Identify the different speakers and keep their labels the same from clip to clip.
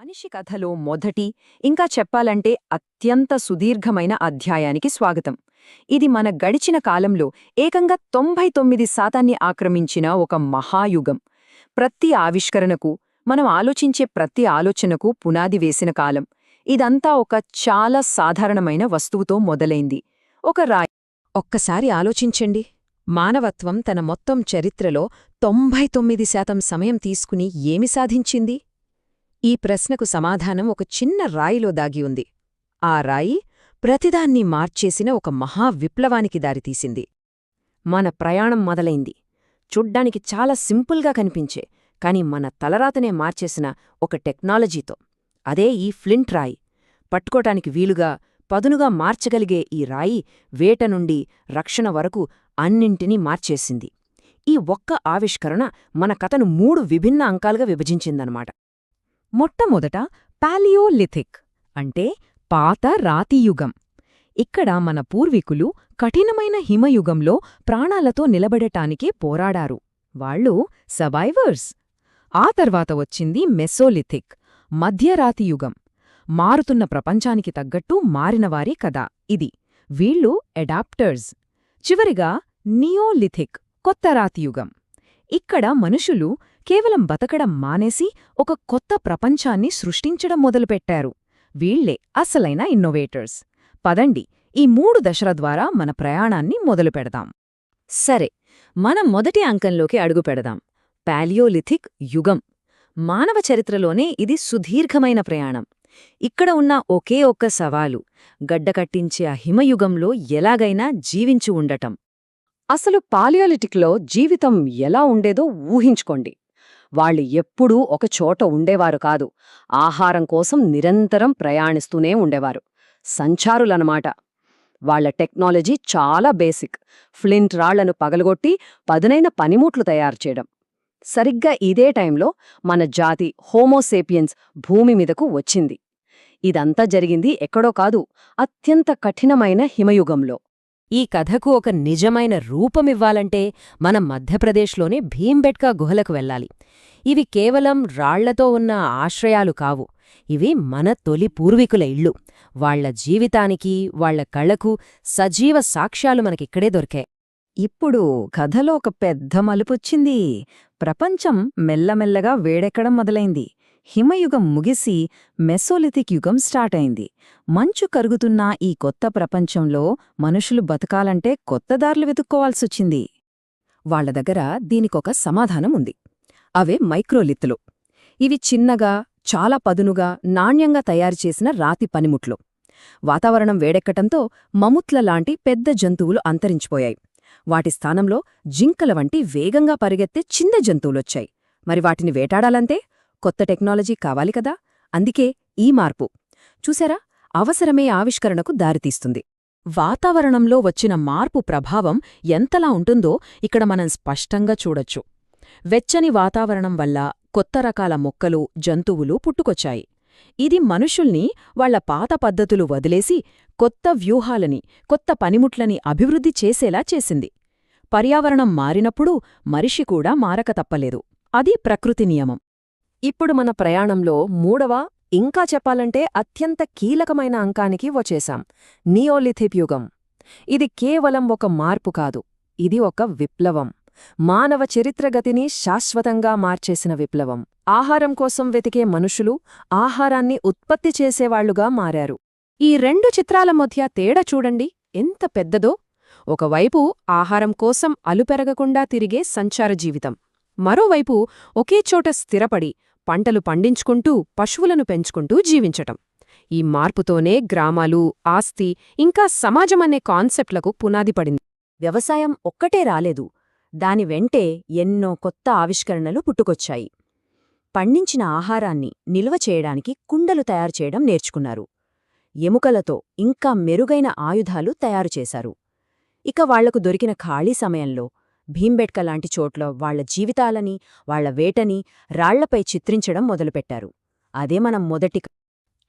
Speaker 1: మనిషి కథలో మొదటి ఇంకా చెప్పాలంటే అత్యంత సుదీర్ఘమైన అధ్యాయానికి స్వాగతం. ఇది మన గడిచిన కాలంలో ఏకంగా 99% ఆక్రమించిన ఒక మహాయుగం. ప్రతి ఆవిష్కరణకు, మనం ఆలోచించే ప్రతి ఆలోచనకు పునాది వేసిన కాలం. ఇదంతా ఒక చాలా సాధారణమైన వస్తువుతో మొదలైంది, ఒక రాయి. ఒక్కసారి ఆలోచించండి, మానవత్వం తన మొత్తం చరిత్రలో 99% సమయం తీసుకుని ఏమి సాధించింది? ఈ ప్రశ్నకు సమాధానం ఒక చిన్న రాయిలో దాగి ఉంది. ఆ రాయి ప్రతిదాన్ని మార్చేసిన ఒక మహా విప్లవానికి దారితీసింది. మన ప్రయాణం మొదలైంది చూడ్డానికి చాలా సింపుల్గా కనిపించే, కాని మన తలరాతనే మార్చేసిన ఒక టెక్నాలజీతో. అదే ఈ ఫ్లింట్ రాయి. పట్టుకోటానికి వీలుగా, పదునుగా మార్చగలిగే ఈ రాయి వేట నుండి రక్షణ వరకు అన్నింటినీ మార్చేసింది. ఈ ఒక్క ఆవిష్కరణ మన కథను 3 విభిన్న అంకాలుగా విభజించిందన్నమాట. మొట్టమొదట పాలియోలిథిక్ అంటే పాత రాతియుగం. ఇక్కడ మన పూర్వీకులు కఠినమైన హిమయుగంలో ప్రాణాలతో నిలబడటానికే పోరాడారు. వాళ్ళు సర్వైవర్స్. ఆ తర్వాత వచ్చింది మెసోలిథిక్, మధ్యరాతియుగం. మారుతున్న ప్రపంచానికి తగ్గట్టు మారినవారి కథ ఇది. వీళ్ళు అడాప్టర్స్. చివరిగా నియోలిథిక్, కొత్త రాతియుగం. ఇక్కడ మనుషులు కేవలం బతకడం మానేసి ఒక కొత్త ప్రపంచాన్ని సృష్టించడం మొదలుపెట్టారు. వీళ్లే అసలైన ఇన్నోవేటర్స్. పదండి, ఈ 3 దశల ద్వారా మన ప్రయాణాన్ని మొదలుపెడదాం. సరే, మనం మొదటి అంకంలోకి అడుగుపెడదాం. పాలియోలిథిక్ యుగం. మానవ చరిత్రలోనే ఇది సుదీర్ఘమైన ప్రయాణం. ఇక్కడ ఉన్న ఒకే ఒక్క సవాలు, గడ్డకట్టించే ఆ హిమయుగంలో ఎలాగైనా జీవించి ఉండటం. అసలు పాలియోలిటిక్లో జీవితం ఎలా ఉండేదో ఊహించుకోండి. వాళ్ళు ఎప్పుడూ ఒకచోట ఉండేవారు కాదు. ఆహారం కోసం నిరంతరం ప్రయాణిస్తూనే ఉండేవారు. సంచారులనమాట. వాళ్ల టెక్నాలజీ చాలా బేసిక్. ఫ్లింట్ రాళ్లను పగలగొట్టి పదునైన పనిముట్లు తయారుచేయడం. సరిగ్గా ఇదే టైంలో మన జాతి హోమోసేపియన్స్ భూమి మీదకు వచ్చింది. ఇదంతా జరిగింది ఎక్కడో కాదు, అత్యంత కఠినమైన హిమయుగంలో. ఈ కథకు ఒక నిజమైన రూపమివ్వాలంటే మనం మధ్యప్రదేశ్లోని భీంబెట్కా గుహలకు వెళ్ళాలి. ఇవి కేవలం రాళ్లతో ఉన్న ఆశ్రయాలు కావు. ఇవి మన తొలి పూర్వీకుల ఇళ్ళు. వాళ్ల జీవితానికి, వాళ్ల కళకు సజీవ సాక్ష్యాలు మనకిక్కడే దొరికాయి. ఇప్పుడు కథలో ఒక పెద్ద మలుపొచ్చింది. ప్రపంచం మెల్లమెల్లగా వేడెక్కడం మొదలైంది. హిమయుగం ముగిసి మెసోలిథిక్ యుగం స్టార్ట్ అయింది. మంచు కరుగుతున్న ఈ కొత్త ప్రపంచంలో మనుషులు బతకాలంటే కొత్త దారులు వెతుక్కోవాల్సొచ్చింది. వాళ్ల దగ్గర దీనికొక సమాధానం ఉంది. అవే మైక్రోలిత్తులు. ఇవి చిన్నగా, చాలా పదునుగా, నాణ్యంగా తయారుచేసిన రాతి పనిముట్లు. వాతావరణం వేడెక్కటంతో మముత్లలాంటి పెద్ద జంతువులు అంతరించిపోయాయి. వాటి స్థానంలో జింకల వంటి వేగంగా పరిగెత్తే చిన్న జంతువులొచ్చాయి. మరి వాటిని వేటాడాలంటే కొత్త టెక్నాలజీ కావాలి కదా. అందుకే ఈ మార్పు. చూసారా, అవసరమే ఆవిష్కరణకు దారితీస్తుంది. వాతావరణంలో వచ్చిన మార్పు ప్రభావం ఎంతలా ఉంటుందో ఇక్కడ మనం స్పష్టంగా చూడొచ్చు. వెచ్చని వాతావరణం వల్ల కొత్త రకాల మొక్కలు, జంతువులు పుట్టుకొచ్చాయి. ఇది మనుషుల్ని వాళ్ల పాత పద్ధతులు వదిలేసి కొత్త వ్యూహాలని, కొత్త పనిముట్లని అభివృద్ధి చేసేలా చేసింది. పర్యావరణం మారినప్పుడు మనిషి కూడా మారక తప్పలేదు. అది ప్రకృతి నియమం. ఇప్పుడు మన ప్రయాణంలో 3వ, ఇంకా చెప్పాలంటే అత్యంత కీలకమైన అంకానికి వచ్చేశాం. నియోలిథిక్ యుగం. ఇది కేవలం ఒక మార్పు కాదు, ఇది ఒక విప్లవం. మానవ చరిత్రగతిని శాశ్వతంగా మార్చేసిన విప్లవం. ఆహారం కోసం వెతికే మనుషులు ఆహారాన్ని ఉత్పత్తి చేసేవాళ్లుగా మారారు. ఈ 2 చిత్రాల మధ్య తేడా చూడండి ఎంత పెద్దదో. ఒకవైపు ఆహారం కోసం అలుపెరగకుండా తిరిగే సంచార జీవితం, మరోవైపు ఒకేచోట స్థిరపడి పంటలు పండించుకుంటూ, పశువులను పెంచుకుంటూ జీవించటం. ఈ మార్పుతోనే గ్రామాలు, ఆస్తి, ఇంకా సమాజమనే కాన్సెప్ట్లకు పునాది పడింది. వ్యవసాయం ఒక్కటే రాలేదు, దాని వెంటే ఎన్నో కొత్త ఆవిష్కరణలు పుట్టుకొచ్చాయి. పండించిన ఆహారాన్ని నిల్వ చేయడానికి కుండలు తయారుచేయడం నేర్చుకున్నారు. ఎముకలతో ఇంకా మెరుగైన ఆయుధాలు తయారుచేశారు. ఇక వాళ్లకు దొరికిన ఖాళీ సమయంలో భీంబెట్కా లాంటి చోట్ల వాళ్ల జీవితాలని, వాళ్ల వేటని రాళ్లపై చిత్రించడం మొదలుపెట్టారు. అదే మనం మొదటి.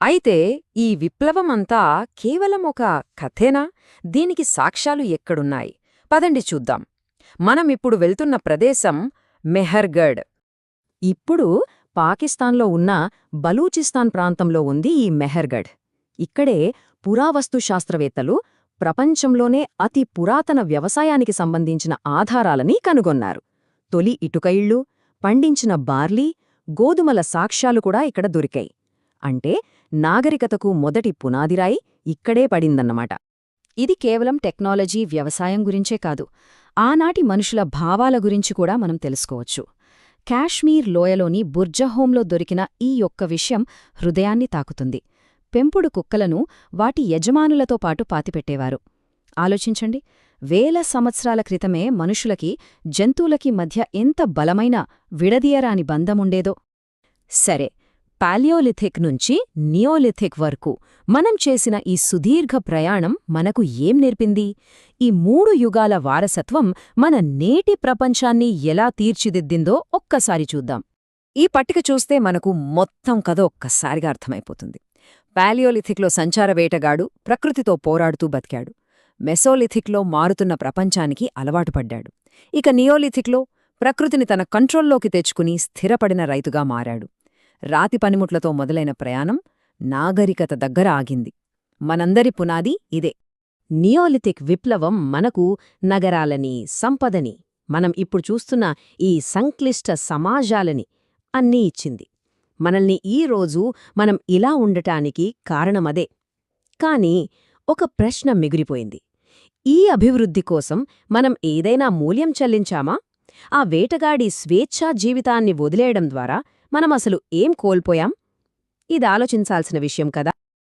Speaker 1: అయితే ఈ విప్లవమంతా కేవలం ఒక కథేనా? దీనికి సాక్ష్యాలు ఎక్కడున్నాయి? పదండి చూద్దాం. మనమిప్పుడు వెళ్తున్న ప్రదేశం మెహర్గఢ్. ఇప్పుడు పాకిస్తాన్లో ఉన్న బలూచిస్తాన్ ప్రాంతంలో ఉంది ఈ మెహర్గఢ్. ఇక్కడే పురావస్తు శాస్త్రవేత్తలు ప్రపంచంలోనే అతి పురాతన వ్యవసాయానికి సంబంధించిన ఆధారాలని కనుగొన్నారు. తొలి ఇటుక ఇళ్ళు, పండించిన బార్లీ, గోధుమల సాక్ష్యాలు కూడా ఇక్కడ దొరికాయి. అంటే నాగరికతకు మొదటి పునాదిరాయి ఇక్కడే పడిందన్నమాట.
Speaker 2: ఇది కేవలం టెక్నాలజీ, వ్యవసాయం గురించే కాదు, ఆనాటి మనుషుల భావాల గురించి కూడా మనం తెలుసుకోవచ్చు. కాశ్మీర్ లోయలోని బుర్జహోంలో దొరికిన ఈ ఒక్క విషయం హృదయాన్ని తాకుతుంది. పెంపుడు కుక్కలను వాటి యజమానులతో పాటు పాతిపెట్టేవారు. ఆలోచించండి, వేల సంవత్సరాల క్రితమే మనుషులకి, జంతువులకి మధ్య ఎంత బలమైన, విడదీయరాని బంధముండేదో. సరే, పాలియోలిథిక్ నుంచి నియోలిథిక్ వరకు మనం చేసిన ఈ సుదీర్ఘ ప్రయాణం మనకు ఏం నేర్పింది? ఈ 3 యుగాల వారసత్వం మన నేటి ప్రపంచాన్ని ఎలా తీర్చిదిద్దిందో ఒక్కసారి చూద్దాం. ఈ పట్టిక చూస్తే మనకు మొత్తం కథ ఒక్కసారిగా అర్థమైపోతుంది. పాలియోలిథిక్లో సంచార వేటగాడు ప్రకృతితో పోరాడుతూ బతికాడు. మెసోలిథిక్లో మారుతున్న ప్రపంచానికి అలవాటుపడ్డాడు. ఇక నియోలిథిక్లో ప్రకృతిని తన కంట్రోల్లోకి తెచ్చుకుని స్థిరపడిన రైతుగా మారాడు. రాతి పనిముట్లతో మొదలైన ప్రయాణం నాగరికత దగ్గర ఆగింది. మనందరి పునాది ఇదే. నియోలిథిక్ విప్లవం మనకు నగరాలని, సంపదని, మనం ఇప్పుడు చూస్తున్న ఈ సంక్లిష్ట సమాజాలని అన్నీ ఇచ్చింది. మనల్ని ఈరోజు మనం ఇలా ఉండటానికి కారణమదే. కాని ఒక ప్రశ్న మిగిలిపోయింది. ఈ అభివృద్ధి కోసం మనం ఏదైనా మూల్యం చెల్లించామా? ఆ వేటగాడి స్వేచ్ఛా జీవితాన్ని వదిలేయడం ద్వారా మనం అసలు ఏం కోల్పోయాం? ఇది ఆలోచించాల్సిన విషయం కదా.